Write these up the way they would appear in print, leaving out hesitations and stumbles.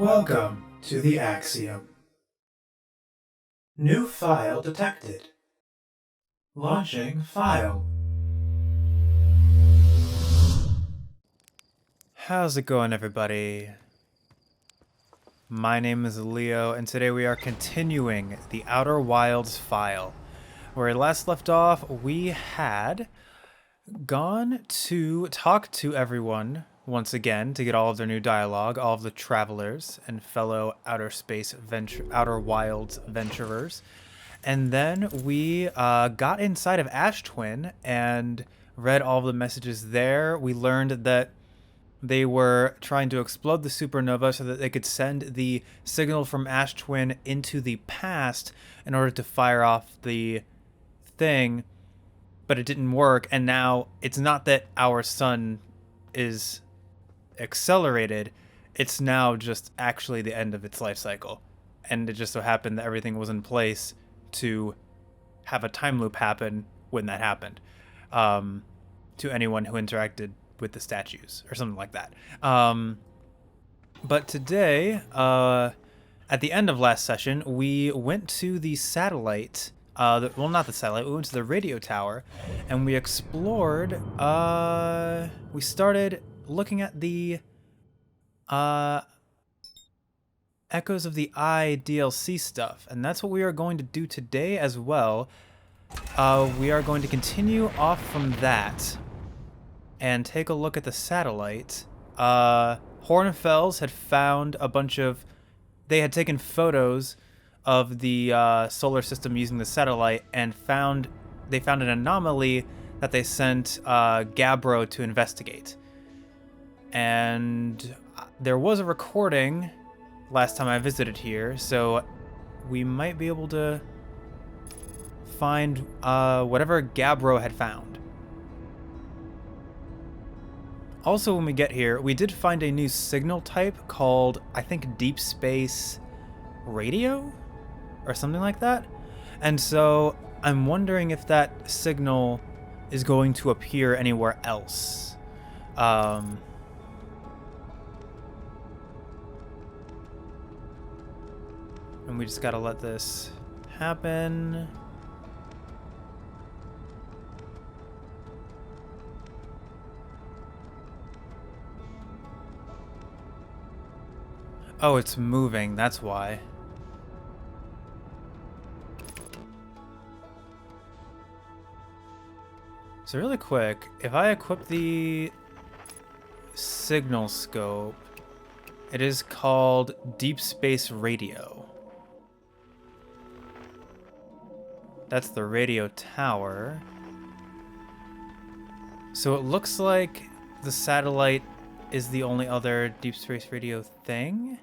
Welcome to the Axiom. New file detected. Launching file. How's it going, everybody? My name is Leo, and today we are continuing the Outer Wilds file. Where we last left off, we had gone to talk to everyone once again to get all of their new dialogue, all of the travelers and fellow Outer Wilds venturers. And then we got inside of Ash Twin and read all of the messages there. We learned that they were trying to explode the supernova so that they could send the signal from Ash Twin into the past in order to fire off the thing, but it didn't work. And now it's not that our sun is accelerated, it's now just actually the end of its life cycle. And it just so happened that everything was in place to have a time loop happen when that happened, to anyone who interacted with the statues or something like that. But today, at the end of last session, we went to the satellite. Well, not the satellite. We went to the radio tower, and we explored. We started looking at the Echoes of the Eye DLC stuff, and that's what we are going to do today as well. We are going to continue off from that and take a look at the satellite. Hornfels had found a bunch of... They had taken photos of the solar system using the satellite and they found an anomaly that they sent Gabbro to investigate. And there was a recording last time I visited here, so we might be able to find whatever Gabbro had found. Also, when we get here, we did find a new signal type called, I think, Deep Space Radio? Or something like that? And so, I'm wondering if that signal is going to appear anywhere else. And we just gotta let this happen. Oh, it's moving, that's why. So really quick, if I equip the signal scope, it is called Deep Space Radio. That's the radio tower. So it looks like the satellite is the only other Deep Space Radio thing.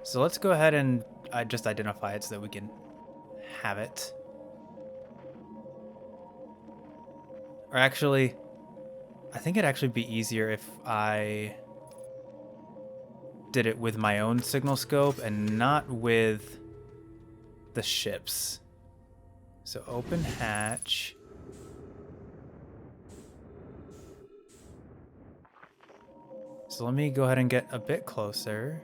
So let's go ahead and just identify it so that we can have it. Or actually, I think it'd actually be easier if I did it with my own signal scope and not with the ships. So open hatch. So let me go ahead and get a bit closer.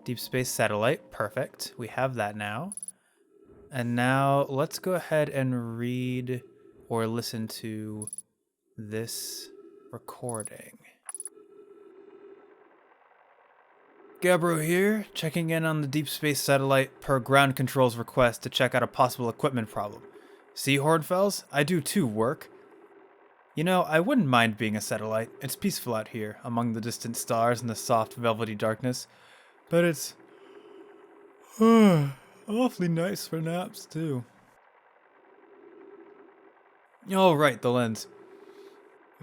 Deep Space Satellite, perfect. We have that now. And now let's go ahead and read or listen to this recording. Gabbro here, checking in on the Deep Space Satellite per ground control's request to check out a possible equipment problem. See, Hornfels? I do too, work. You know, I wouldn't mind being a satellite. It's peaceful out here, among the distant stars and the soft, velvety darkness. But it's awfully nice for naps, too. Oh, right, the lens.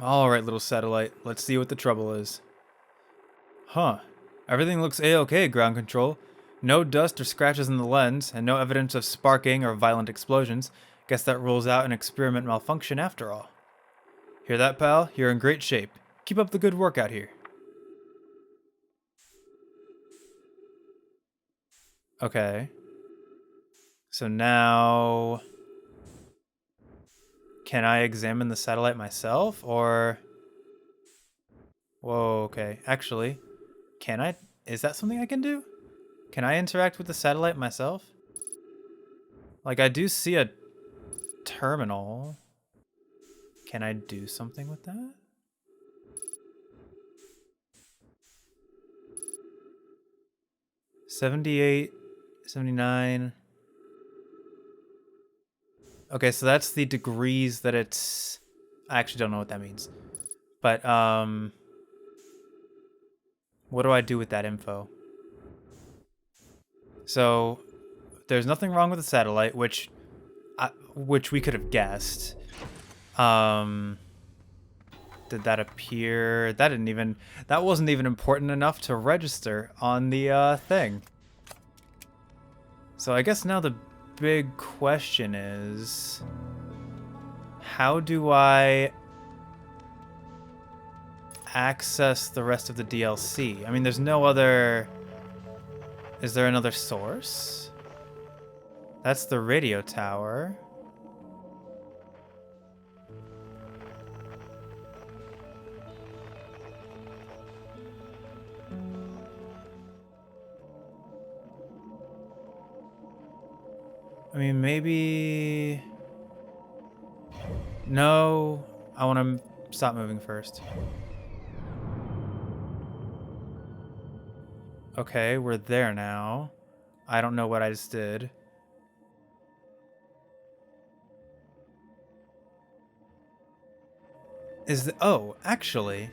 All right, little satellite. Let's see what the trouble is. Huh. Everything looks A-okay, ground control. No dust or scratches in the lens, and no evidence of sparking or violent explosions. Guess that rules out an experiment malfunction after all. Hear that, pal? You're in great shape. Keep up the good work out here. Okay. So now... Can I examine the satellite myself, or... Whoa, okay. Actually, can I? Is that something I can do? Can I interact with the satellite myself? Like, I do see a terminal. Can I do something with that? $78, $79. Okay, so that's the degrees that it's... I actually don't know what that means. But, what do I do with that info? So, there's nothing wrong with the satellite, which we could have guessed. Did that appear? That wasn't even important enough to register on the thing. So I guess now the big question is, how do I access the rest of the DLC? I mean, there's no other... Is there another source? That's the radio tower. I mean, maybe... No, I want to stop moving first. Okay, we're there now. I don't know what I just did. Oh, actually,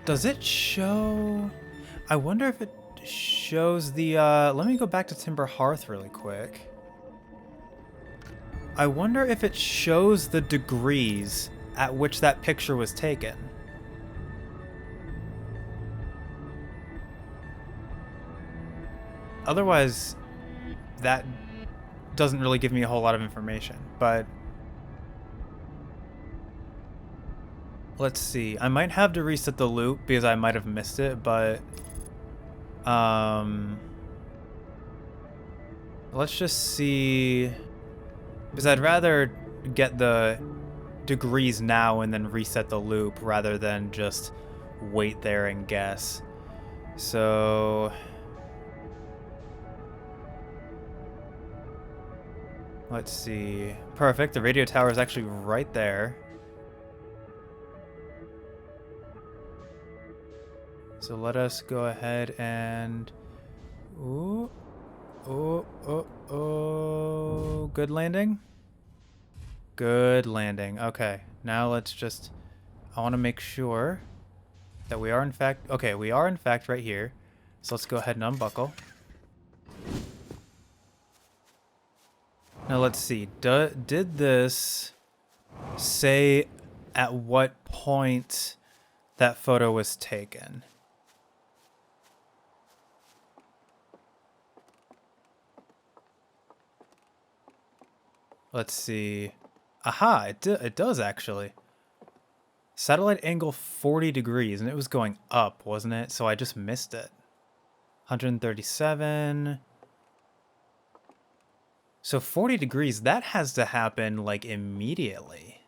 does it show... I wonder if it shows the, let me go back to Timber Hearth really quick. I wonder if it shows the degrees at which that picture was taken. Otherwise, that doesn't really give me a whole lot of information, but... Let's see. I might have to reset the loop because I might have missed it, but... Let's just see... Because I'd rather get the degrees now and then reset the loop rather than just wait there and guess. So... Let's see. Perfect. The radio tower is actually right there. So let us go ahead and... Ooh. Oh, oh, oh. Good landing? Good landing. Okay. Now let's just... I want to make sure that we are in fact... Okay, we are in fact right here. So let's go ahead and unbuckle. Now let's see. Did this say at what point that photo was taken? Let's see. Aha, it does actually. Satellite angle 40 degrees, and it was going up, wasn't it? So I just missed it. 137. So 40 degrees, that has to happen, like, immediately.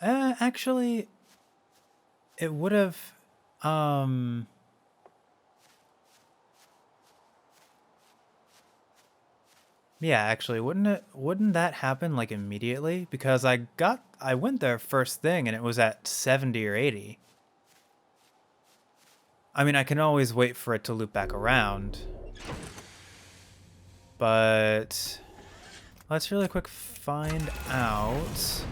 Actually, it would have, yeah, actually, wouldn't that happen, like, immediately? Because I went there first thing, and it was at 70 or 80. I mean, I can always wait for it to loop back around. But let's really quick find out,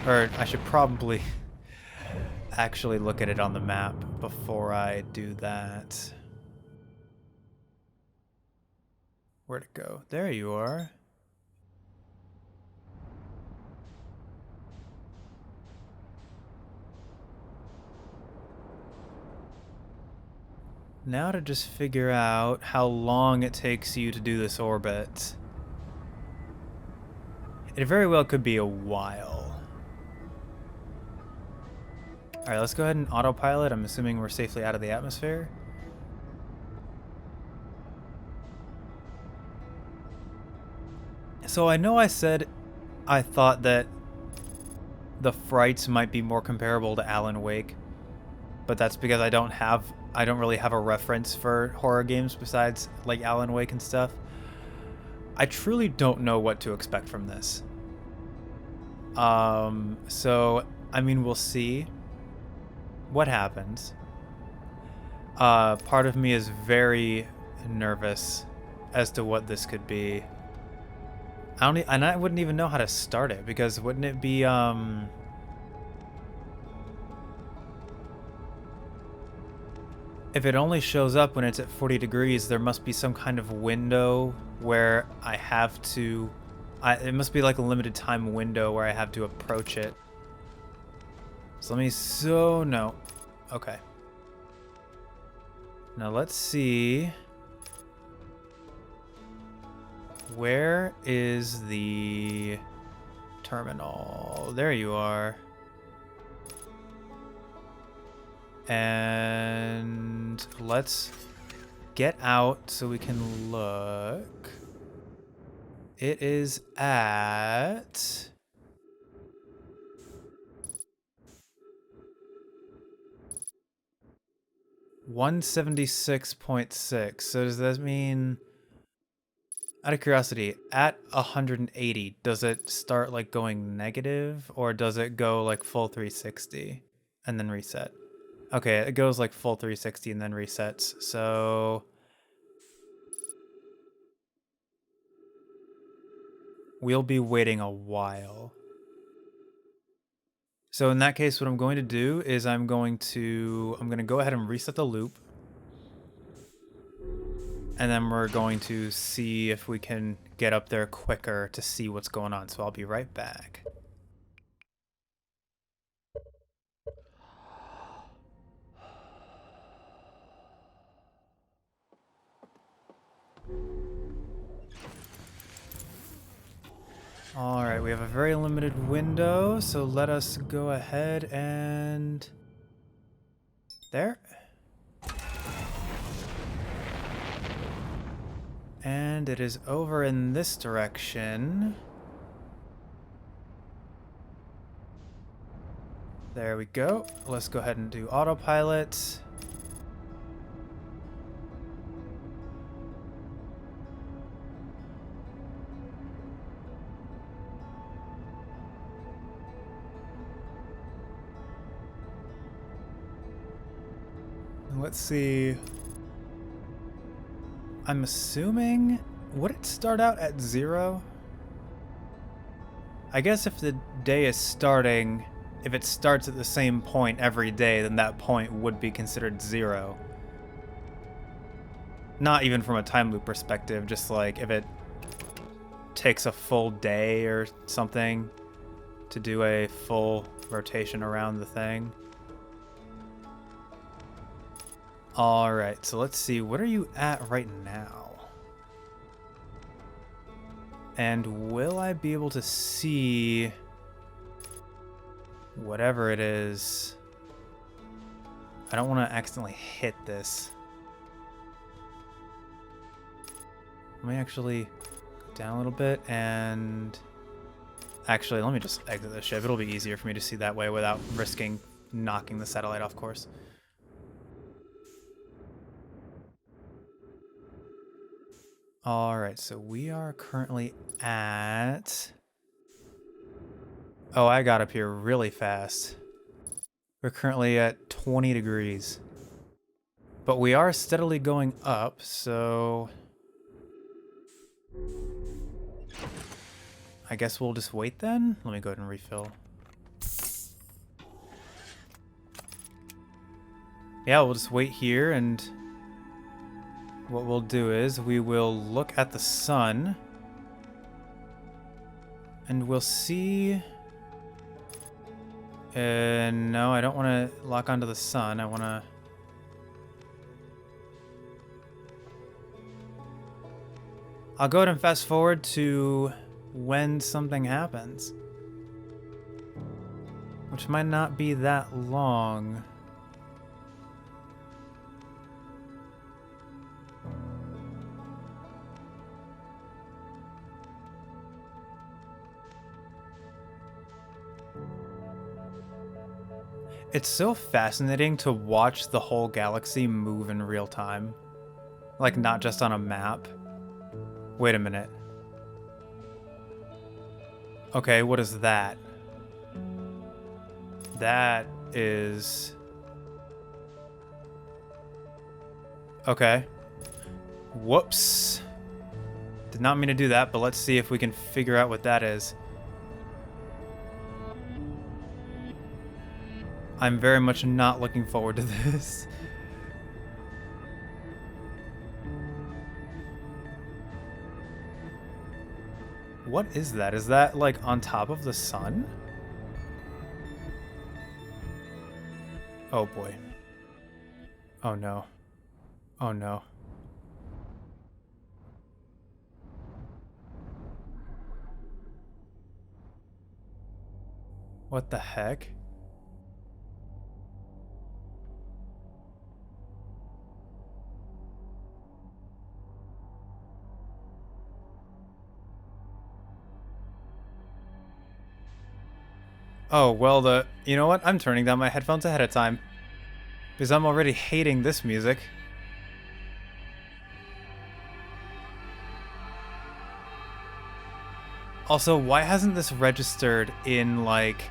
or I should probably actually look at it on the map before I do that. Where'd it go? There you are. Now to just figure out how long it takes you to do this orbit. It very well could be a while. Alright, let's go ahead and autopilot. I'm assuming we're safely out of the atmosphere. So I know I said I thought that the frights might be more comparable to Alan Wake, but that's because I don't really have a reference for horror games besides like Alan Wake and stuff. I truly don't know what to expect from this. So I mean, we'll see what happens. Part of me is very nervous as to what this could be. And I wouldn't even know how to start it, because wouldn't it be if it only shows up when it's at 40 degrees, there must be some kind of window where I have to it must be like a limited time window where I have to approach it. So no. Okay. Now let's see. Where is the terminal? There you are. And let's get out so we can look. It is at 176.6. So does that mean, out of curiosity, at 180, does it start like going negative, or does it go like full 360 and then reset? Okay, it goes like full 360 and then resets. So we'll be waiting a while. So in that case, what I'm going to do is I'm going to go ahead and reset the loop. And then we're going to see if we can get up there quicker to see what's going on. So I'll be right back. All right, we have a very limited window, so let us go ahead and... There. And it is over in this direction. There we go. Let's go ahead and do autopilot. Let's see. I'm assuming, would it start out at 0? I guess if the day is starting, if it starts at the same point every day, then that point would be considered 0. Not even from a time loop perspective, just like if it takes a full day or something to do a full rotation around the thing. Alright, so let's see, what are you at right now? And will I be able to see whatever it is? I don't want to accidentally hit this. Let me actually go down a little bit and... Actually, let me just exit the ship. It'll be easier for me to see that way without risking knocking the satellite off course. Alright, so we are currently at... Oh, I got up here really fast. We're currently at 20 degrees. But we are steadily going up, so... I guess we'll just wait then? Let me go ahead and refill. Yeah, we'll just wait here, and... what we'll do is we will look at the sun, and we'll see... no, I don't want to lock onto the sun. I want to... I'll go ahead and fast forward to when something happens, which might not be that long. It's so fascinating to watch the whole galaxy move in real time. Like, not just on a map. Wait a minute. Okay, what is that? That is... Okay. Whoops. Did not mean to do that, but let's see if we can figure out what that is. I'm very much not looking forward to this. What is that? Is that, like, on top of the sun? Oh, boy. Oh, no. Oh, no. What the heck? Oh, well, you know what? I'm turning down my headphones ahead of time. Because I'm already hating this music. Also, why hasn't this registered in, like,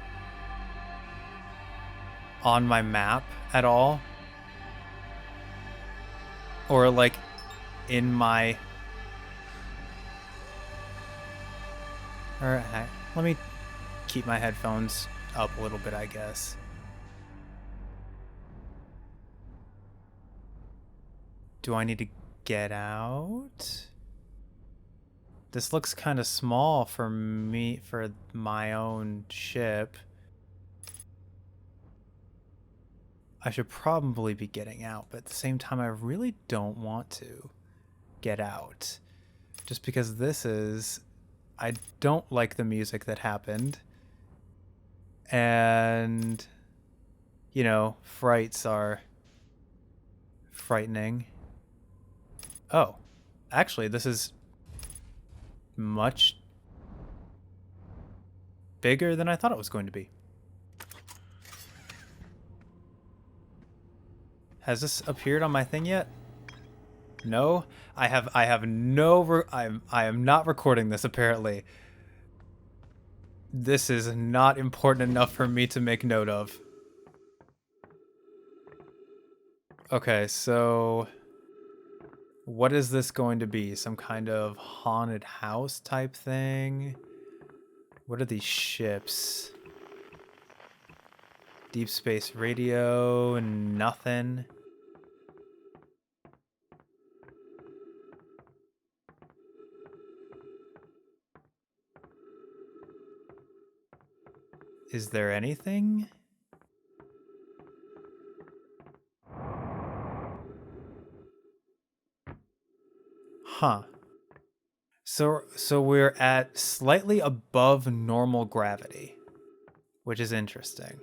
on my map at all? Or, like, in my... Alright, let me keep my headphones up a little bit, I guess. Do I need to get out? This looks kind of small for me, for my own ship. I should probably be getting out, but at the same time, I really don't want to get out. Just because this is... I don't like the music that happened. And... you know, frights are frightening. Oh, actually, this is much bigger than I thought it was going to be. Has this appeared on my thing yet? No, I have no. I am not recording this apparently. This is not important enough for me to make note of. Okay, so what is this going to be? Some kind of haunted house type thing? What are these ships? Deep space radio, nothing. Is there anything? Huh. So we're at slightly above normal gravity, which is interesting.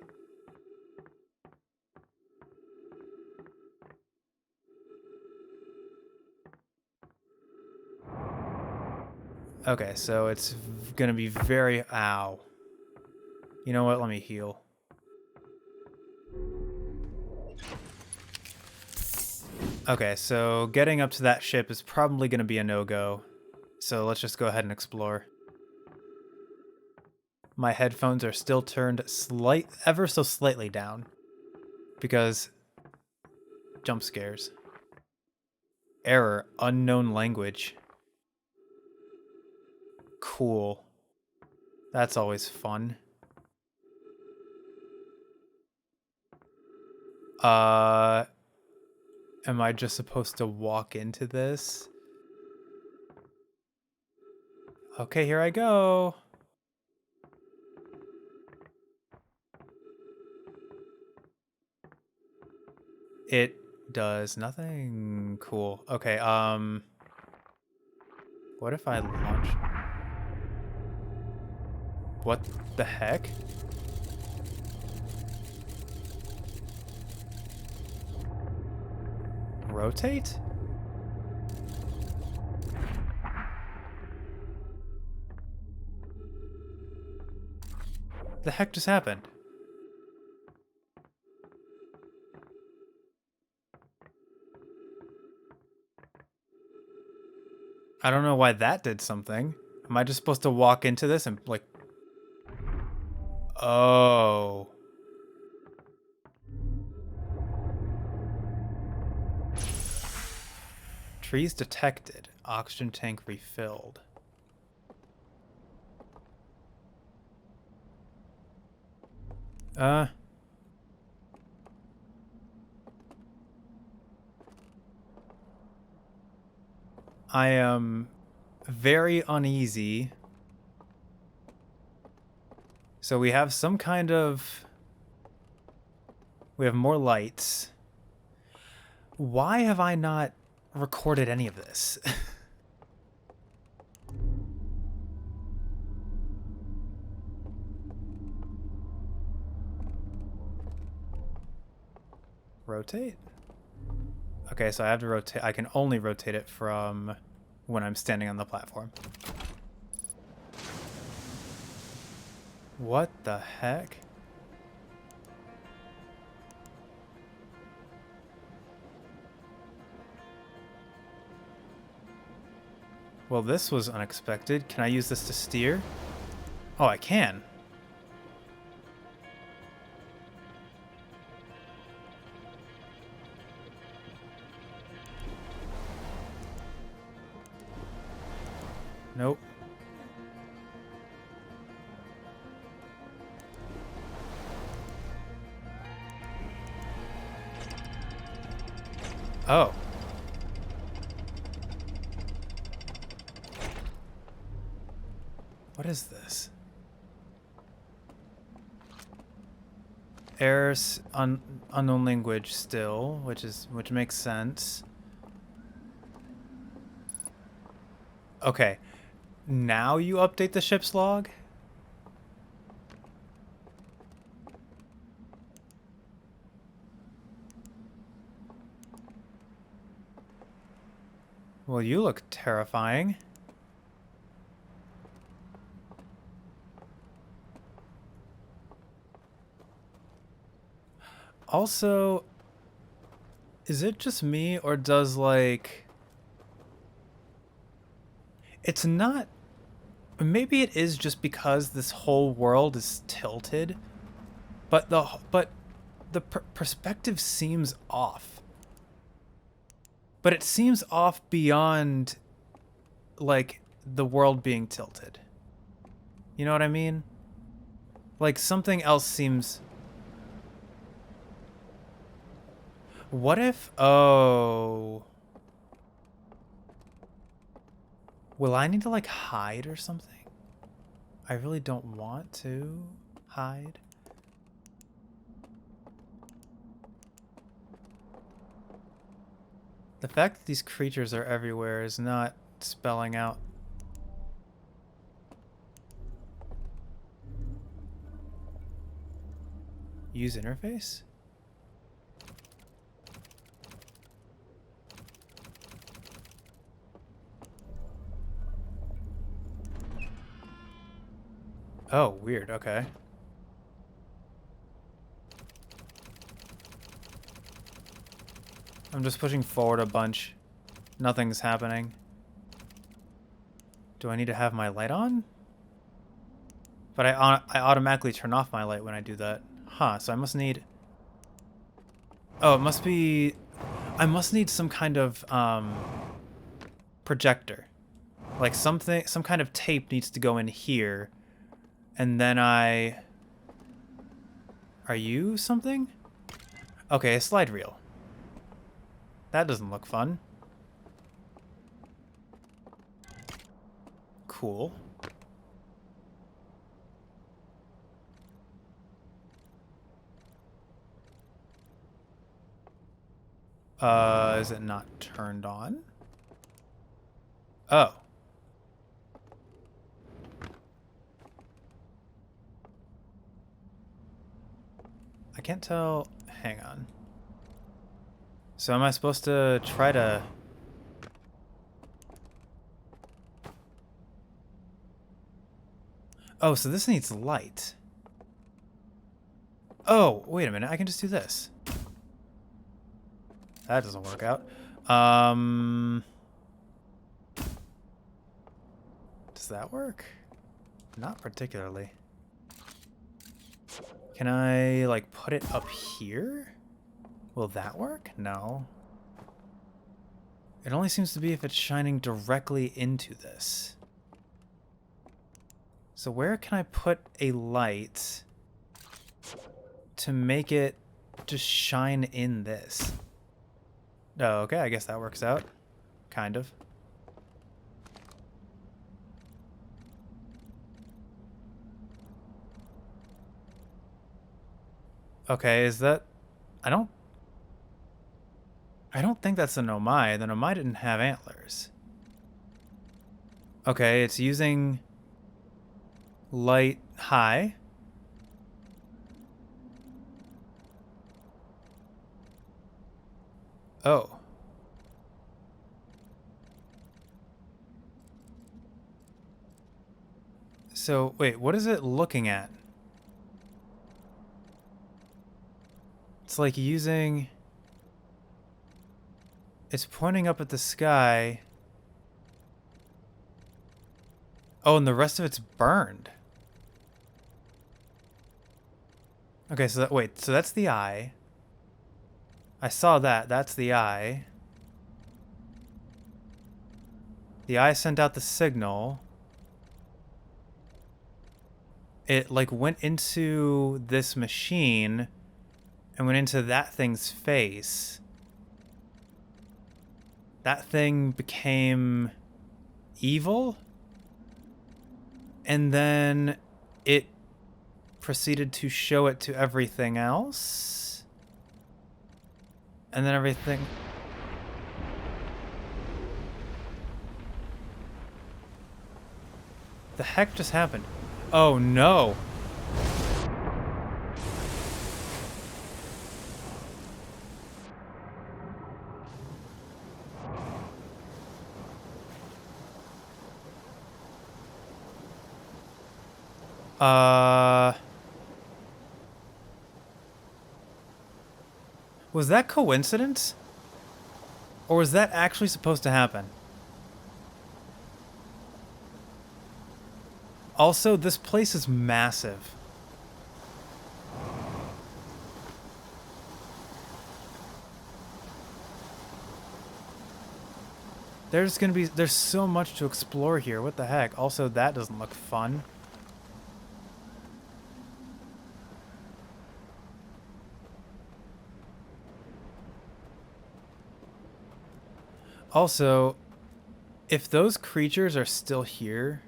Okay, so it's gonna be very... Ow. You know what? Let me heal. Okay, so getting up to that ship is probably gonna be a no-go. So let's just go ahead and explore. My headphones are still turned ever so slightly down. Because... jump scares. Error. Unknown language. Cool. That's always fun. Am I just supposed to walk into this? Okay, here I go. It does nothing. Cool. Okay, what if I launch? What the heck? Rotate? The heck just happened? I don't know why that did something. Am I just supposed to walk into this and, like... Oh. Trees detected. Oxygen tank refilled. I am very uneasy. So we have some kind of... We have more lights. Why have I not recorded any of this? Rotate? Okay, so I have to rotate. I can only rotate it from when I'm standing on the platform. What the heck? Well, this was unexpected. Can I use this to steer? Oh, I can. Nope. Oh. What is this? Errors unknown language still, which makes sense. Okay. Now you update the ship's log? Well, you look terrifying. Also, is it just me, or does, like... It's not... Maybe it is just because this whole world is tilted, but the perspective seems off. But it seems off beyond, like, the world being tilted. You know what I mean? Like, something else seems... What if... Oh... Will I need to, like, hide or something? I really don't want to hide. The fact that these creatures are everywhere is not spelling out. Use interface? Oh, weird. Okay. I'm just pushing forward a bunch. Nothing's happening. Do I need to have my light on? But I automatically turn off my light when I do that. Huh, so I must need... Oh, it must be... I must need some kind of projector. Like some kind of tape needs to go in here. And then I... Are you something? Okay, a slide reel. That doesn't look fun. Cool. Is it not turned on? Oh. I can't tell. Hang on. So am I supposed to try to... Oh, so this needs light. Oh, wait a minute. I can just do this. That doesn't work out. Does that work? Not particularly. Can I, like, put it up here? Will that work? No. It only seems to be if it's shining directly into this. So where can I put a light to make it just shine in this? Oh, okay, I guess that works out. Kind of. Okay, is that... I don't think that's the Nomai. The Nomai didn't have antlers. Okay, it's using light high. Oh. So, wait, what is it looking at? It's like using... It's pointing up at the sky. Oh, and the rest of it's burned. Okay, so wait, so that's the eye. I saw that. That's the eye. The eye sent out the signal. It, like, went into this machine and went into that thing's face. That thing became evil. And then it proceeded to show it to everything else. And then everything... The heck just happened? Oh no! Was that coincidence? Or was that actually supposed to happen? Also, this place is massive. There's so much to explore here. What the heck? Also, that doesn't look fun. Also, if those creatures are still here,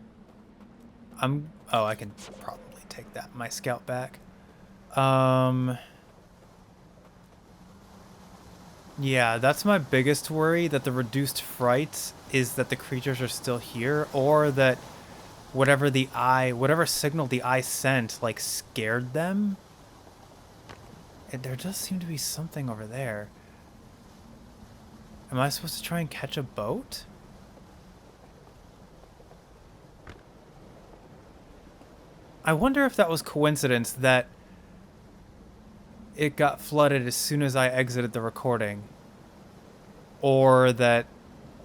oh, I can probably take my scout back. Yeah, that's my biggest worry, that the reduced fright is that the creatures are still here, or that whatever signal the eye sent, like, scared them. There does seem to be something over there. Am I supposed to try and catch a boat? I wonder if that was coincidence that it got flooded as soon as I exited the recording. Or that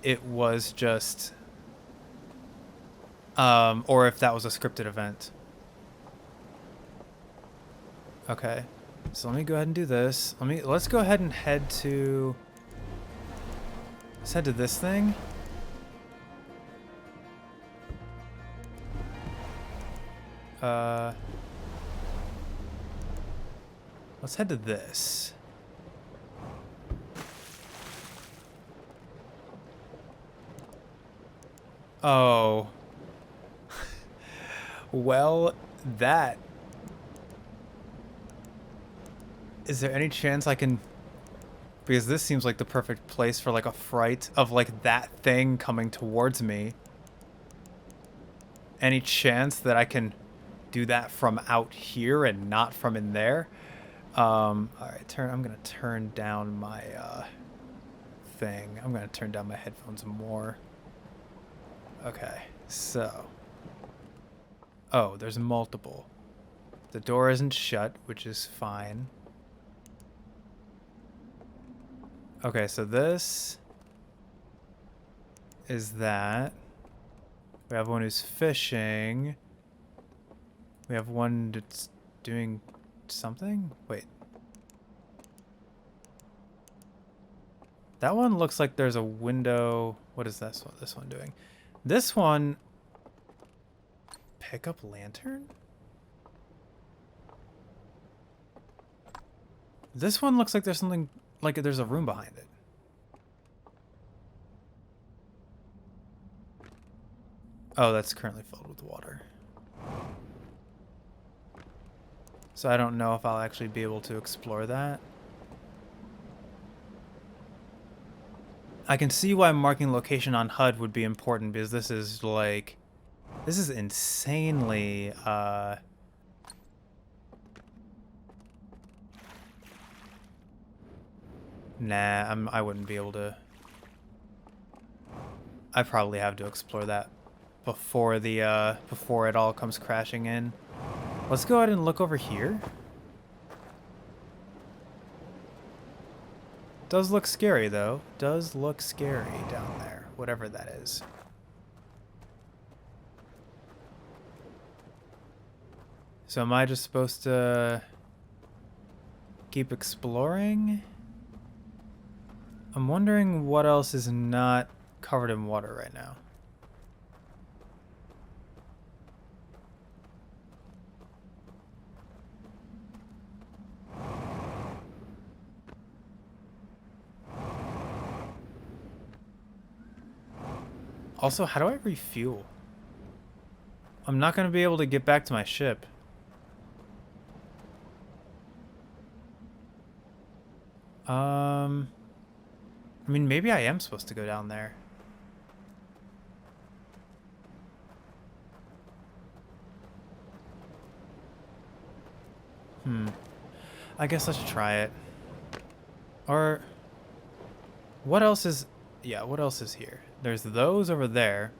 it was just... or if that was a scripted event. Okay. So let me go ahead and do this. Let's go ahead and head to... Let's head to this thing. Let's head to this. Oh. Well, that... Is there any chance I can... Because this seems like the perfect place for, like, a fright of, like, that thing coming towards me. Any chance that I can do that from out here and not from in there? Alright, I'm gonna turn down my, thing. I'm gonna turn down my headphones more. Okay, so... Oh, there's multiple. The door isn't shut, which is fine. Okay, so this is that. We have one who's fishing. We have one that's doing something? Wait. That one looks like there's a window. What is this one doing? This one... Pick up lantern? This one looks like there's something... Like there's a room behind it. Oh, that's currently filled with water. So I don't know if I'll actually be able to explore that. I can see why marking location on HUD would be important, because this is like... This is insanely... Nah, I wouldn't be able to... I probably have to explore that before the before it all comes crashing in. Let's go ahead and look over here. Does look scary though. Does look scary down there, whatever that is. So am I just supposed to keep exploring? I'm wondering what else is not covered in water right now. Also, how do I refuel? I'm not going to be able to get back to my ship. I mean, maybe I am supposed to go down there. I guess let's try it. Or... What else is... Yeah, what else is here? There's those over there.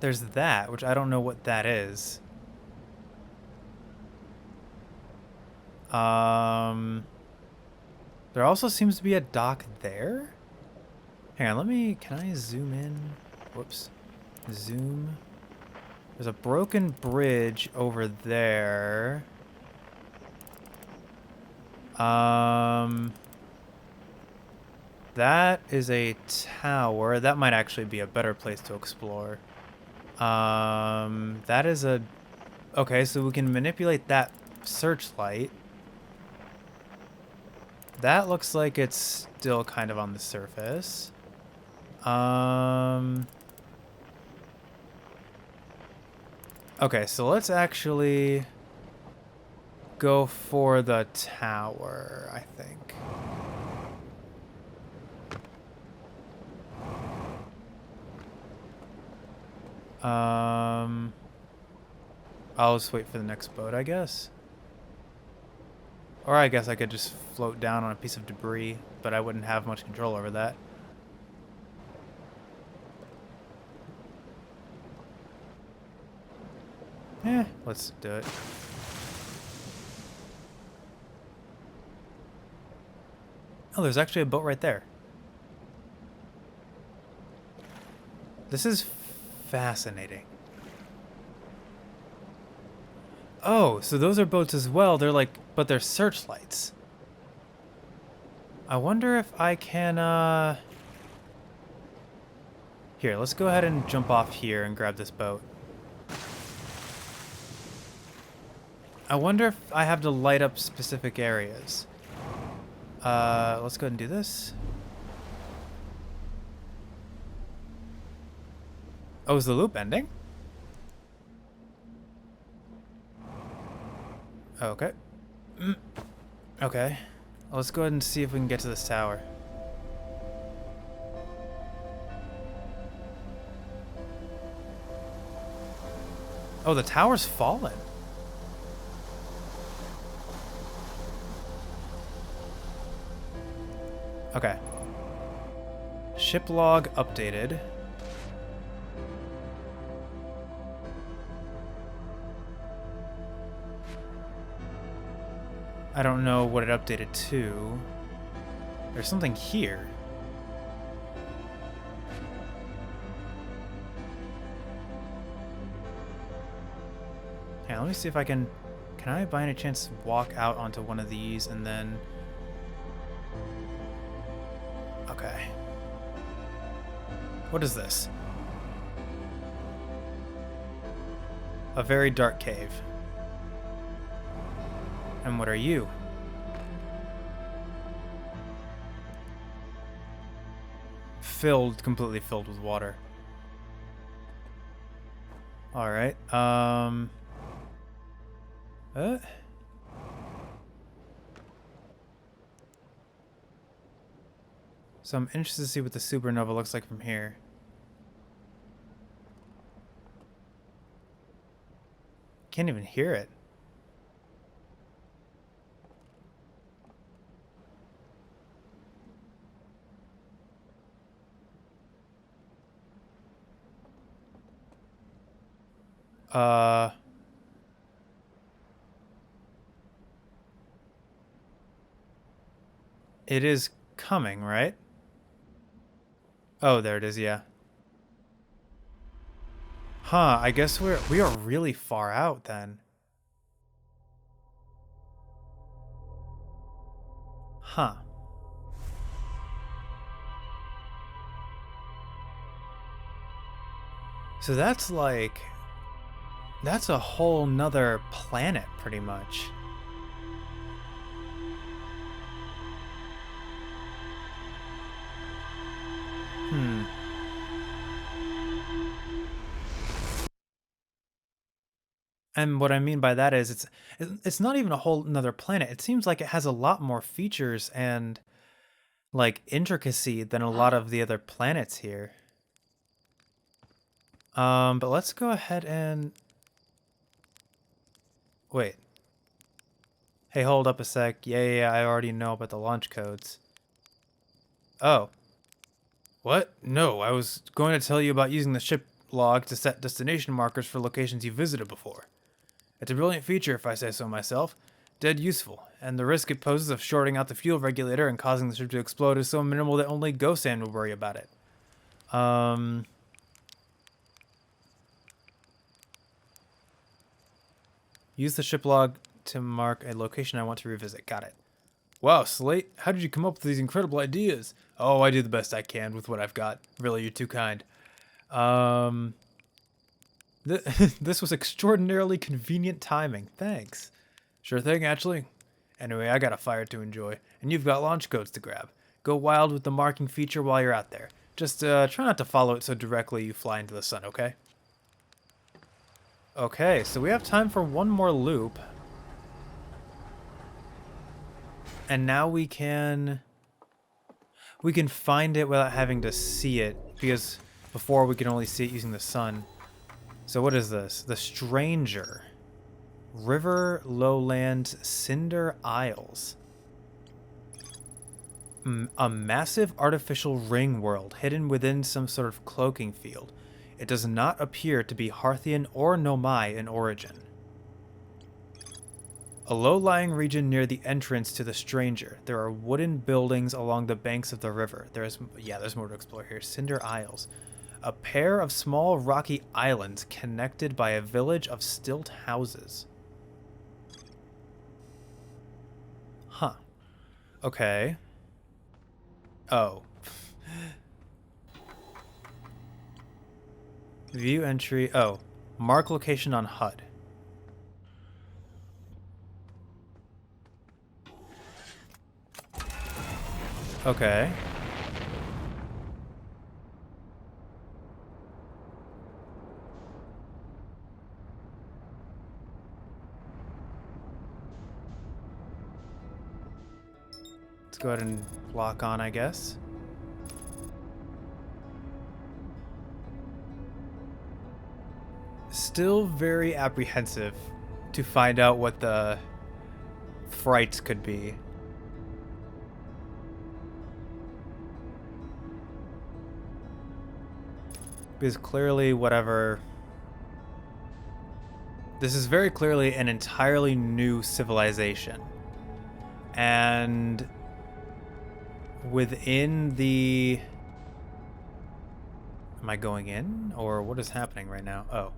There's that, which I don't know what that is. There also seems to be a dock there. Hang on, can I zoom in? Whoops. Zoom. There's a broken bridge over there. That is a tower. That might actually be a better place to explore. That is a... Okay, so we can manipulate that searchlight. That looks like it's still kind of on the surface. Okay, so let's actually go for the tower, I think. I'll just wait for the next boat, I guess. Or I guess I could just float down on a piece of debris, but I wouldn't have much control over that. Let's do it. Oh, there's actually a boat right there. This is fascinating. Oh, so those are boats as well. They're like, but they're searchlights. I wonder if I can, Here, let's go ahead and jump off here and grab this boat. I wonder if I have to light up specific areas. Let's go ahead and do this. Oh, is the loop ending? Okay. Okay. Let's go ahead and see if we can get to this tower. Oh, the tower's fallen. Okay. Ship log updated. I don't know what it updated to. There's something here. Hey, let me see if I can... Can I, by any chance, walk out onto one of these and then... Okay. What is this? A very dark cave. And what are you? Completely filled with water. Alright, So I'm interested to see what the supernova looks like from here. Can't even hear it. It is coming, right? Oh, there it is, yeah. Huh, I guess we are really far out then. Huh. So that's like... That's a whole nother planet, pretty much. Hmm. And what I mean by that is it's not even a whole nother planet. It seems like it has a lot more features and like intricacy than a lot of the other planets here. But let's go ahead and wait. Hey, hold up a sec. Yeah, I already know about the launch codes. Oh. What? No, I was going to tell you about using the ship log to set destination markers for locations you visited before. It's a brilliant feature, if I say so myself. Dead useful, and the risk it poses of shorting out the fuel regulator and causing the ship to explode is so minimal that only GoSan would worry about it. Use the ship log to mark a location I want to revisit. Got it. Wow, Slate, how did you come up with these incredible ideas? Oh, I do the best I can with what I've got. Really, you're too kind. This was extraordinarily convenient timing. Thanks. Sure thing, actually. Anyway, I got a fire to enjoy, and you've got launch codes to grab. Go wild with the marking feature while you're out there. Just try not to follow it so directly you fly into the sun, okay? Okay, so we have time for one more loop. And now we can find it without having to see it, because before we could only see it using the sun. So what is this? The Stranger. River, Lowland, Cinder Isles. A massive artificial ring world hidden within some sort of cloaking field. It does not appear to be Harthian or Nomai in origin. A low-lying region near the entrance to the Stranger. There are wooden buildings along the banks of the river. There's more to explore here. Cinder Isles. A pair of small rocky islands connected by a village of stilt houses. Huh. Okay. Oh. View entry. Oh. Mark location on HUD. Okay. Let's go ahead and lock on, I guess. Still very apprehensive to find out what the frights could be. Because clearly whatever... This is very clearly an entirely new civilization. And within the... Am I going in? Or what is happening right now? Oh.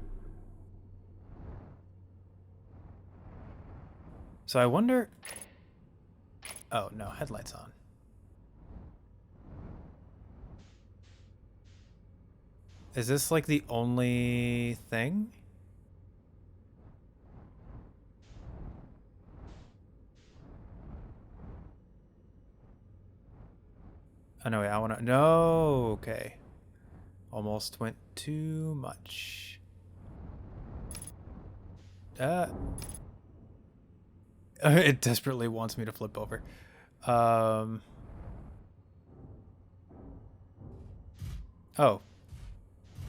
So I wonder... Oh, no, headlights on. Is this like the only thing? Oh, no, wait, I want to... No, okay. Almost went too much. It desperately wants me to flip over. Oh.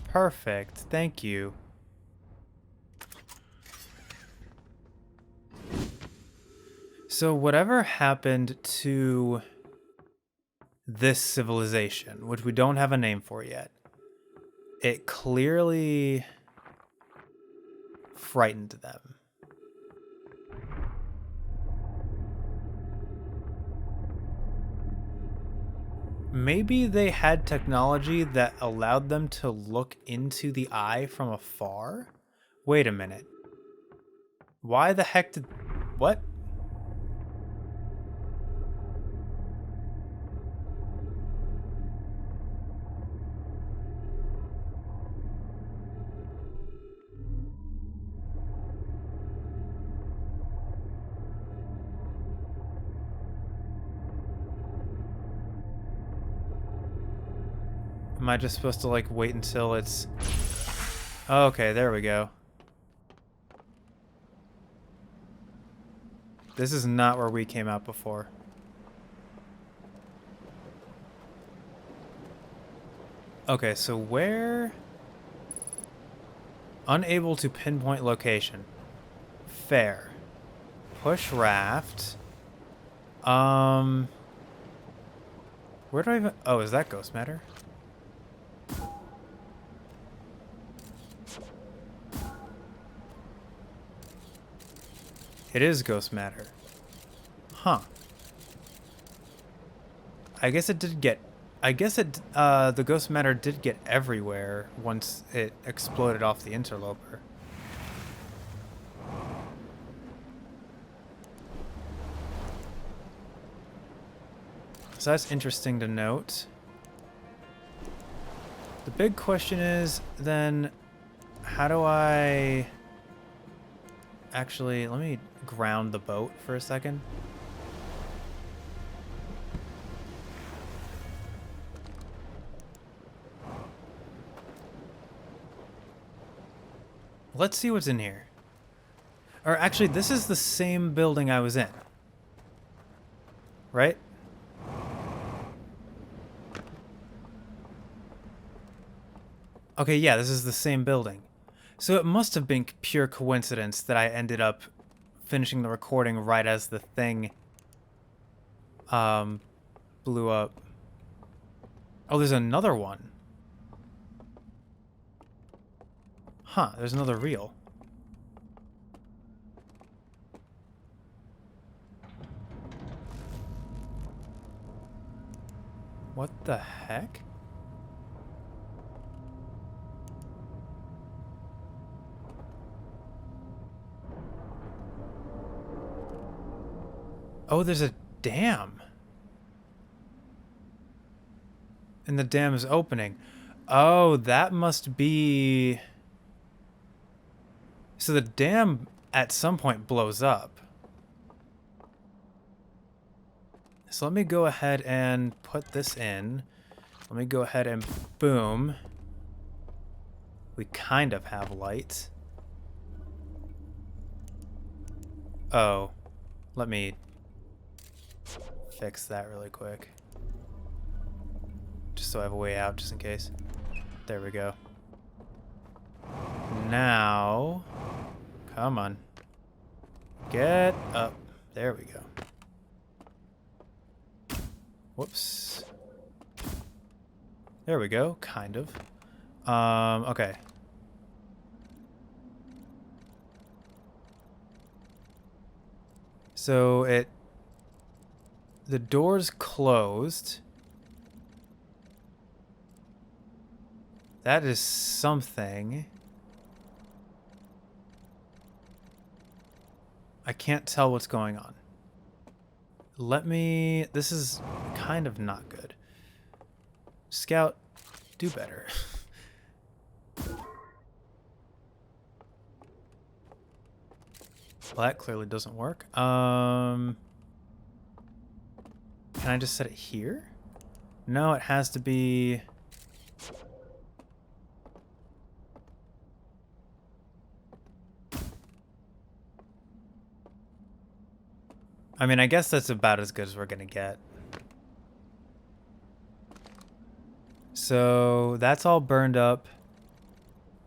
Perfect. Thank you. So whatever happened to this civilization, which we don't have a name for yet, it clearly frightened them. Maybe they had technology that allowed them to look into the eye from afar? Wait a minute. Why the heck did... What? Am I just supposed to, like, wait until it's... Oh, okay, there we go. This is not where we came out before. Okay, so where... Unable to pinpoint location. Fair. Push raft. Where do I even... Oh, is that ghost matter? It is ghost matter. Huh. I guess it did get... I guess it, the ghost matter did get everywhere once it exploded off the interloper. So that's interesting to note. The big question is, then, how do I... Actually, let me ground the boat for a second. Let's see what's in here. Or actually, this is the same building I was in. Right? Okay, yeah, this is the same building. So it must have been pure coincidence that I ended up finishing the recording right as the thing blew up. Oh, there's another one. Huh, there's another reel. What the heck? Oh, there's a dam. And the dam is opening. Oh, that must be... So the dam at some point blows up. So let me go ahead and put this in. Let me go ahead and boom. We kind of have light. Oh, let me fix that really quick. Just so I have a way out, just in case. There we go. Now, come on. Get up. There we go. Whoops. There we go, kind of. Okay. So the door's closed. That is something. I can't tell what's going on. Let me... This is kind of not good. Scout, do better. Well, that clearly doesn't work. Can I just set it here? No, it has to be... I mean, I guess that's about as good as we're gonna get. So that's all burned up.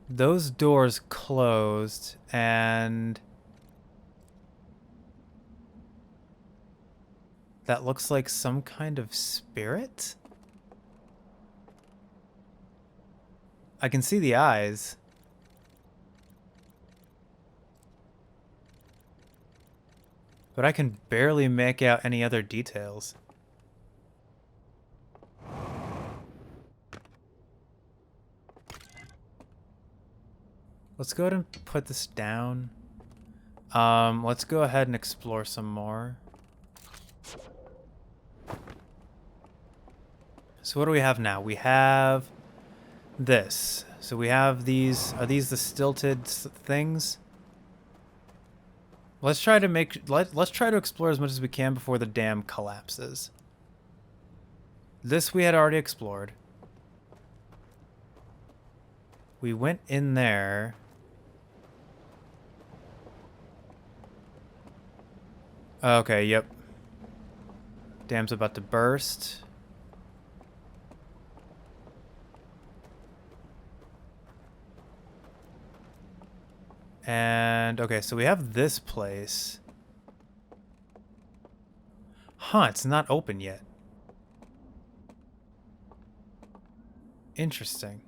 Those doors closed, and that looks like some kind of spirit? I can see the eyes. But I can barely make out any other details. Let's go ahead and put this down. Let's go ahead and explore some more. So what do we have now? We have this. So we have these. Are these the stilted things? Let's try to let's try to explore as much as we can before the dam collapses. This we had already explored. We went in there. Okay, yep. Dam's about to burst. And, okay, so we have this place. Huh, it's not open yet. Interesting.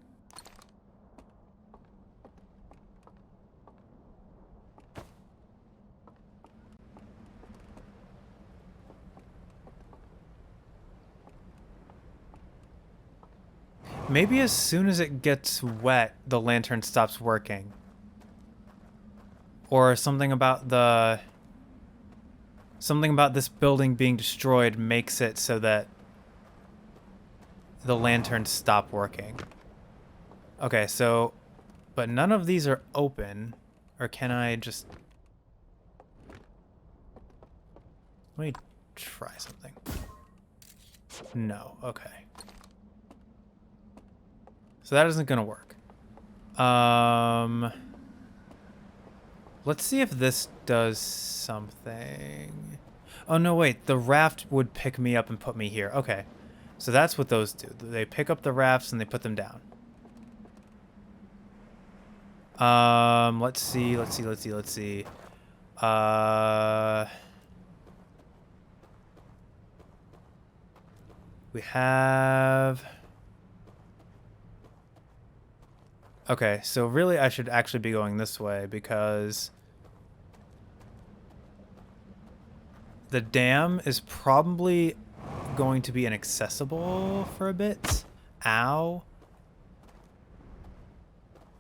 Maybe as soon as it gets wet, the lantern stops working. Or something about this building being destroyed makes it so that the lanterns stop working. Okay, so... But none of these are open. Or can I just... Let me try something. No, okay. So that isn't gonna work. Let's see if this does something. Oh no, wait, the raft would pick me up and put me here. Okay, so that's what those do. They pick up the rafts and they put them down. Let's see. We have... Okay, so really I should actually be going this way because the dam is probably going to be inaccessible for a bit. Ow.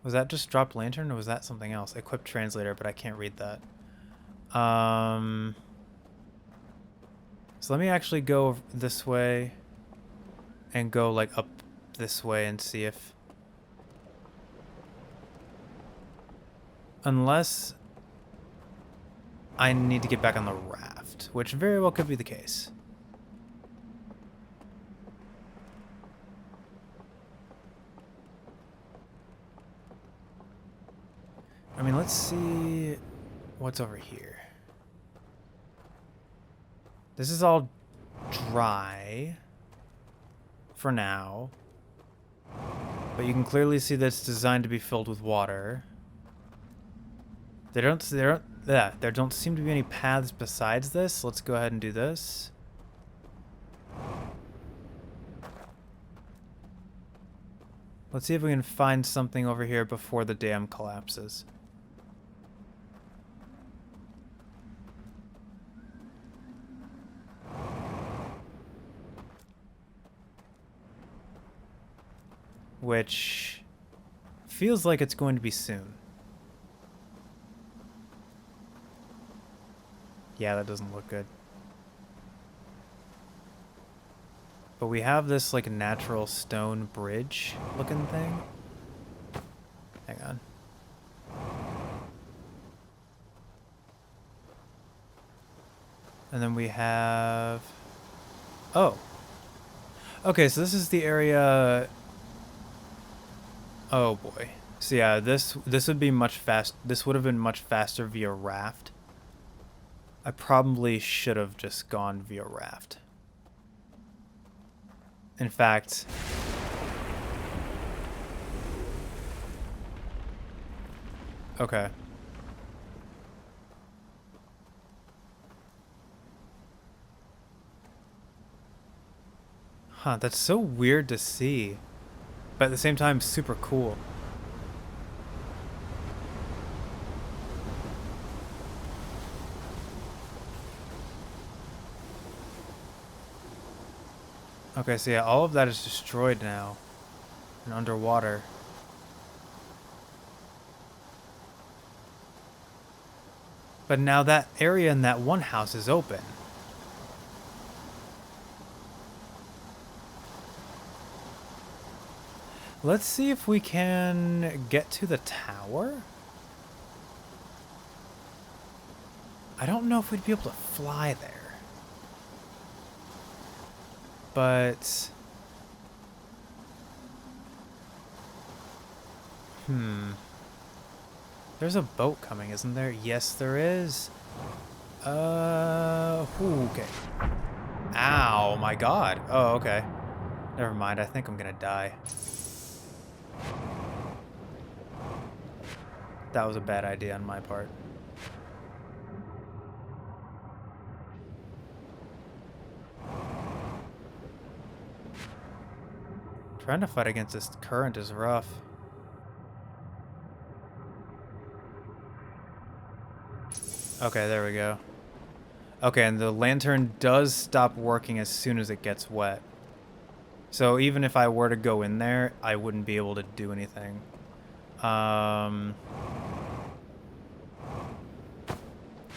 Was that just dropped lantern or was that something else? Equipped translator, but I can't read that. So let me actually go this way and go like up this way and see if... Unless I need to get back on the raft, which very well could be the case. I mean, let's see what's over here. This is all dry for now, but you can clearly see that it's designed to be filled with water. There don't seem to be any paths besides this. Let's go ahead and do this. Let's see if we can find something over here before the dam collapses. Which feels like it's going to be soon. Yeah, that doesn't look good. But we have this like natural stone bridge looking thing. Hang on. And then we have... Oh. Okay, so this is the area... Oh boy. So yeah, this would be much fast. This would have been much faster via raft. I probably should have just gone via raft. In fact... Okay. Huh, that's so weird to see. But at the same time, super cool. Okay, so yeah, all of that is destroyed now. And underwater. But now that area in that one house is open. Let's see if we can get to the tower. I don't know if we'd be able to fly there. But... There's a boat coming, isn't there? Yes, there is. Okay. Ow, my god. Oh, okay. Never mind, I think I'm gonna die. That was a bad idea on my part. Trying to fight against this current is rough. Okay, there we go. Okay, and the lantern does stop working as soon as it gets wet. So even if I were to go in there, I wouldn't be able to do anything.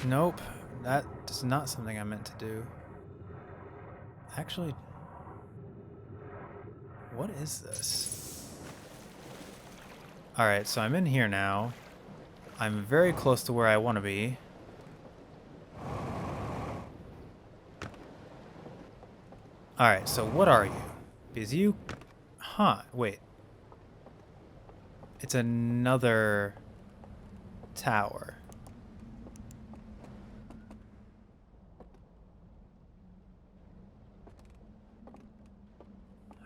Nope. That is not something I meant to do. Actually, what is this? Alright, so I'm in here now. I'm very close to where I want to be. Alright, so what are you? Because you... Huh, wait. It's another tower.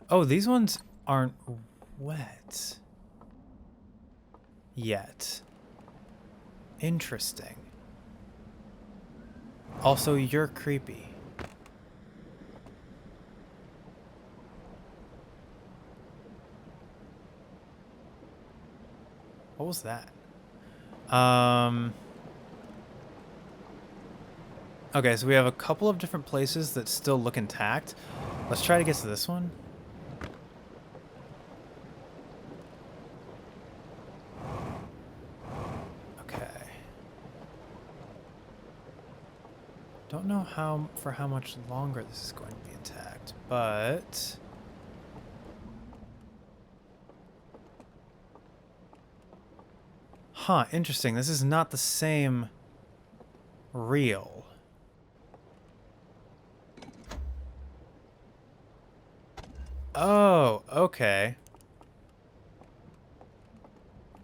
Oh, these ones aren't wet yet. Interesting. Also, you're creepy. What was that? Okay, so we have a couple of different places that still look intact. Let's try to get to this one. Okay. Don't know for how much longer this is going to be intact, but... Huh, interesting. This is not the same reel. Oh, okay.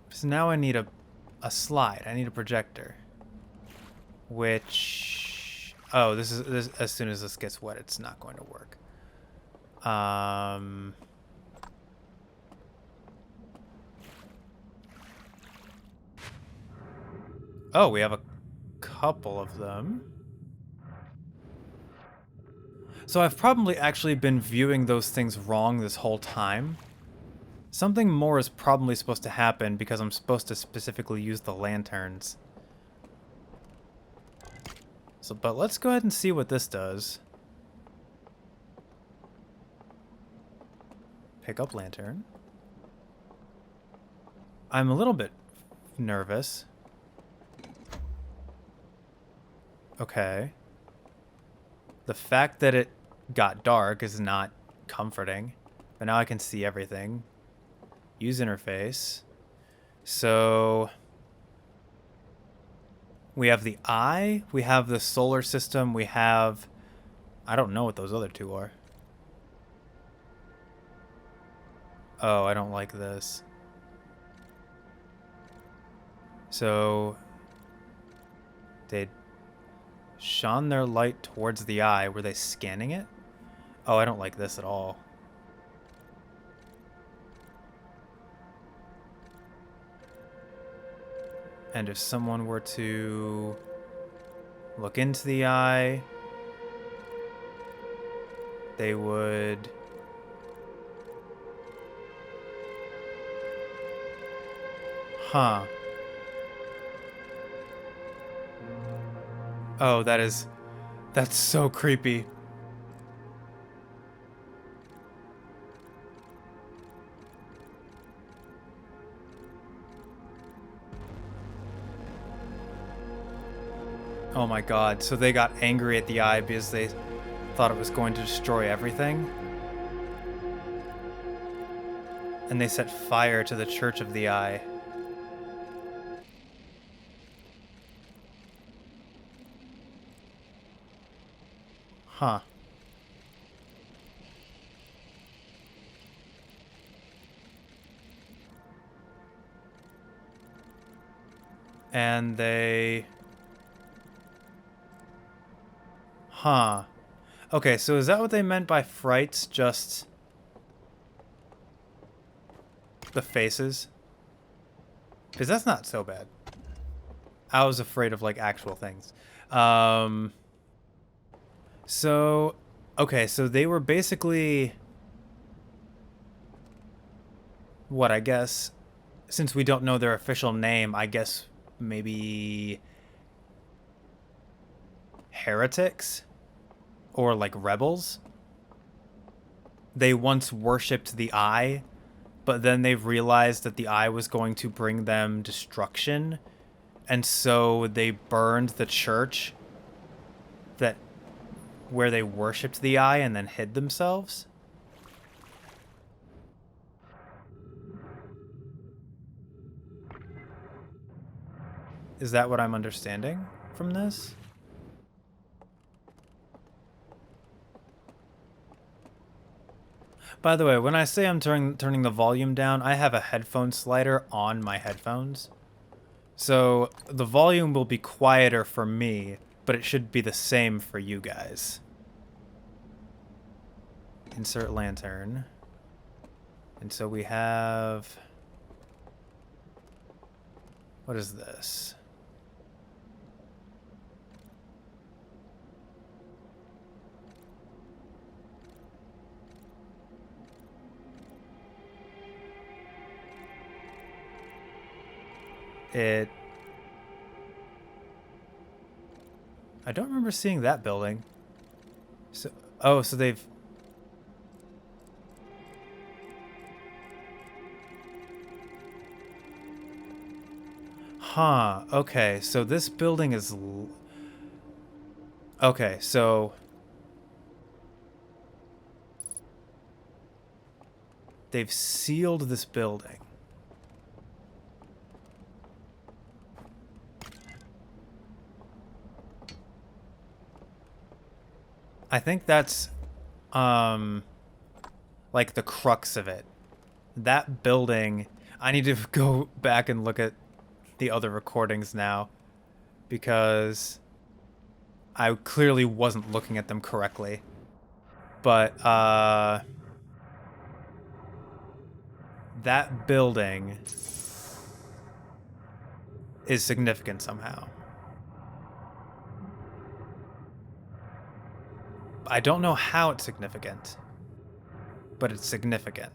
So now I need a slide. I need a projector. Which... Oh, this is as soon as this gets wet, it's not going to work. Oh, we have a couple of them. So I've probably actually been viewing those things wrong this whole time. Something more is probably supposed to happen because I'm supposed to specifically use the lanterns. So, but let's go ahead and see what this does. Pick up lantern. I'm a little bit nervous. Okay. The fact that it got dark is not comforting, but now I can see everything. Use interface. So we have the eye, we have the solar system, we have... I don't know what those other two are. Oh, I don't like this. So they shone their light towards the eye. Were they scanning it? Oh, I don't like this at all. And if someone were to look into the eye, they would... Huh. Oh, that's so creepy. Oh my god, so they got angry at the eye because they thought it was going to destroy everything? And they set fire to the Church of the Eye. Huh. And they... Huh. Okay, so is that what they meant by frights? Just... the faces? Because that's not so bad. I was afraid of, like, actual things. So... Okay, so they were basically... What, I guess... Since we don't know their official name, I guess maybe... heretics? Or, like, rebels? They once worshipped the Eye, but then they realized that the Eye was going to bring them destruction, and so they burned the church that where they worshipped the Eye and then hid themselves. Is that what I'm understanding from this? By the way, when I say I'm turning the volume down, I have a headphone slider on my headphones. So the volume will be quieter for me, but it should be the same for you guys. Insert lantern. And so we have... What is this? I don't remember seeing that building. So, oh, so they've... Huh, okay, so this building is... Okay, so... They've sealed this building. I think that's, like the crux of it. That building, I need to go back and look at the other recordings now, because I clearly wasn't looking at them correctly. But, that building is significant somehow. I don't know how it's significant, but it's significant.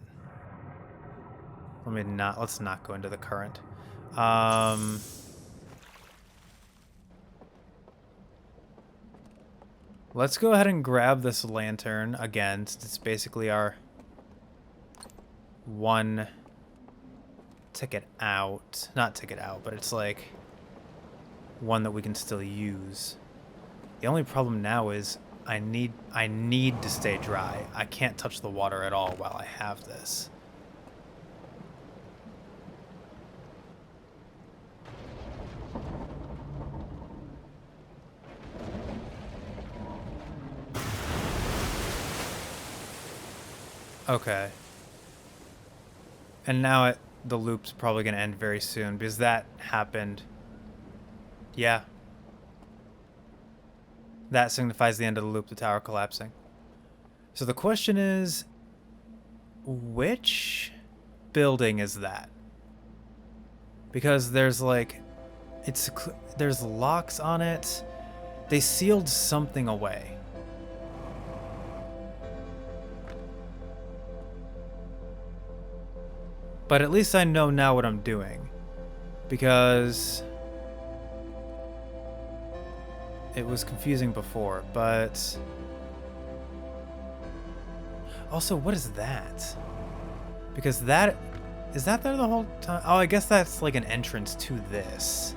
Let's not go into the current. Let's go ahead and grab this lantern again, since it's basically our one ticket out. Not ticket out, but it's like one that we can still use. The only problem now is I need to stay dry. I can't touch the water at all while I have this. Okay. And now the loop's probably going to end very soon because that happened. Yeah. That signifies the end of the loop, the tower collapsing. So the question is, which building is that? Because there's like, there's locks on it. They sealed something away. But at least I know now what I'm doing. Because it was confusing before, but also, what is that? Because is that there the whole time? Oh, I guess that's like an entrance to this.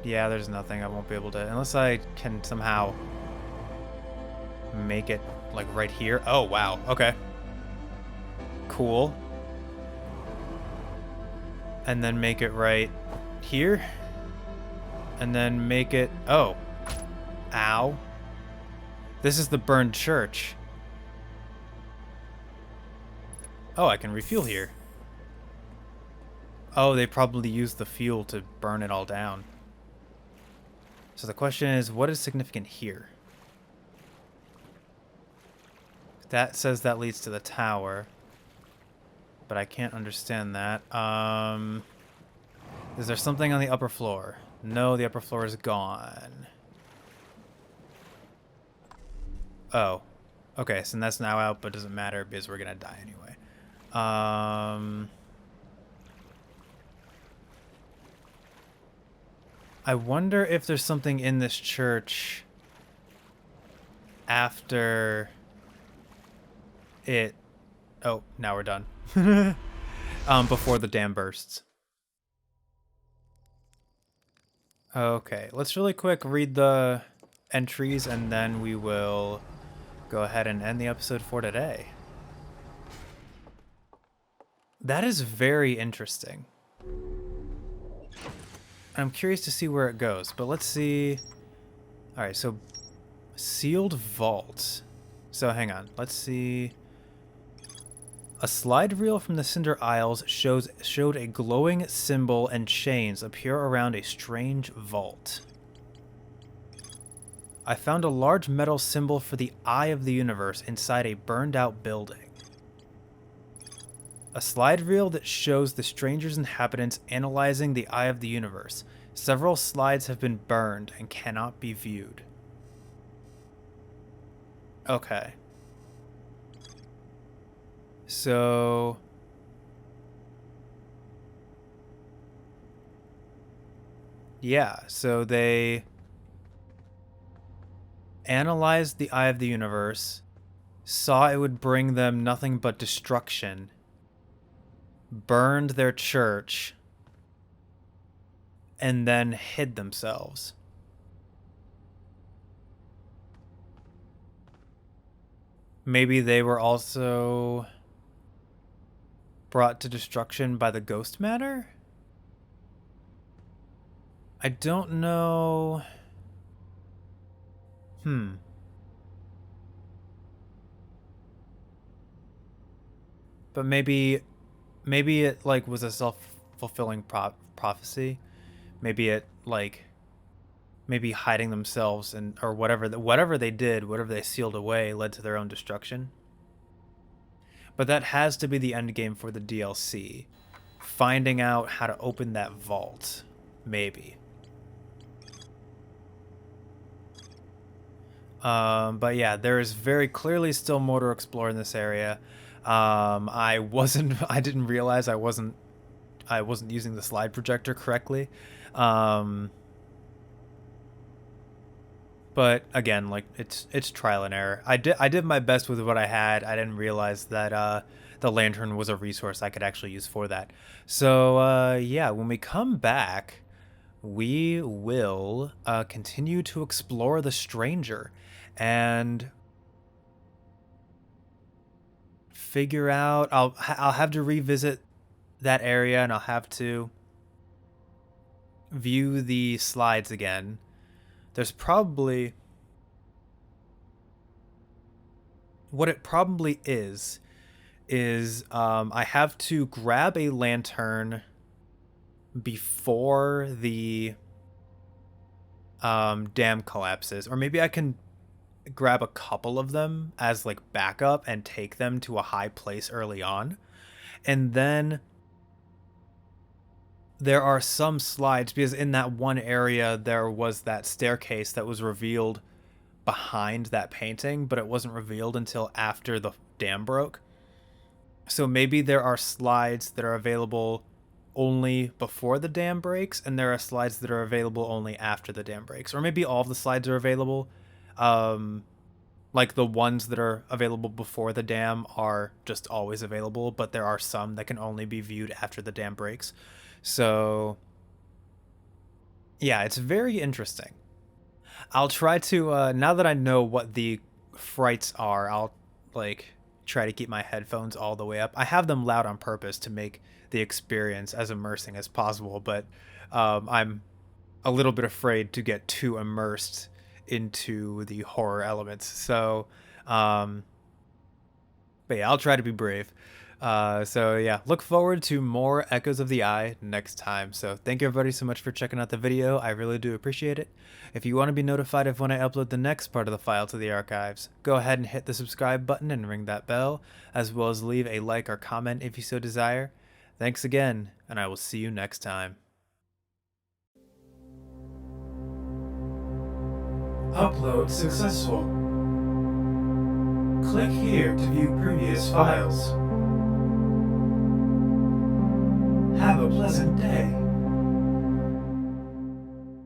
Yeah, there's nothing. I won't be able to, unless I can somehow make it like right here. Oh, wow. Okay. Cool. And then make it right here. And then make it, oh. Ow. This is the burned church. Oh, I can refuel here. Oh, they probably used the fuel to burn it all down. So the question is, what is significant here? That says that leads to the tower. But I can't understand that. Is there something on the upper floor? No, the upper floor is gone. Oh. Okay, so that's now out, but doesn't matter because we're gonna die anyway. I wonder if there's something in this church after it... Oh, now we're done. Before the dam bursts. Okay, let's really quick read the entries and then we will go ahead and end the episode for today. That is very interesting. I'm curious to see where it goes, but let's see. All right, so sealed vault. So hang on, let's see. A slide reel from the Cinder Isles showed a glowing symbol and chains appear around a strange vault. I found a large metal symbol for the Eye of the Universe inside a burned out building. A slide reel that shows the stranger's inhabitants analyzing the Eye of the Universe. Several slides have been burned and cannot be viewed. Okay. So... yeah, so they analyzed the Eye of the Universe, saw it would bring them nothing but destruction, burned their church, and then hid themselves. Maybe they were also brought to destruction by the ghost matter? I don't know. But maybe it like was a self-fulfilling prophecy. Maybe it like maybe hiding themselves and or whatever they did, whatever they sealed away led to their own destruction. But that has to be the end game for the DLC. Finding out how to open that vault. Maybe. But yeah, there is very clearly still more to explore in this area. I didn't realize I wasn't using the slide projector correctly. But But again, like it's trial and error. I did my best with what I had. I didn't realize that the lantern was a resource I could actually use for that. So yeah, when we come back, we will continue to explore the stranger and figure out. I'll have to revisit that area, and I'll have to view the slides again. There's probably what it probably is I have to grab a lantern before the dam collapses, or maybe I can grab a couple of them as like backup and take them to a high place early on. And then there are some slides, because in that one area there was that staircase that was revealed behind that painting, but it wasn't revealed until after the dam broke. So maybe there are slides that are available only before the dam breaks, and there are slides that are available only after the dam breaks. Or maybe all of the slides are available. Like the ones that are available before the dam are just always available, but there are some that can only be viewed after the dam breaks. So yeah, it's very interesting. I'll try to now that I know what the frights are, I'll like try to keep my headphones all the way up. I have them loud on purpose to make the experience as immersing as possible, but I'm a little bit afraid to get too immersed into the horror elements. So, but yeah, I'll try to be brave. So yeah, look forward to more Echoes of the Eye next time. So thank you everybody so much for checking out the video. I really do appreciate it. If you want to be notified of when I upload the next part of the file to the archives, go ahead and hit the subscribe button and ring that bell, as well as leave a like or comment if you so desire. Thanks again, and I will see you next time. Upload successful. Click here to view previous files. Have a pleasant day.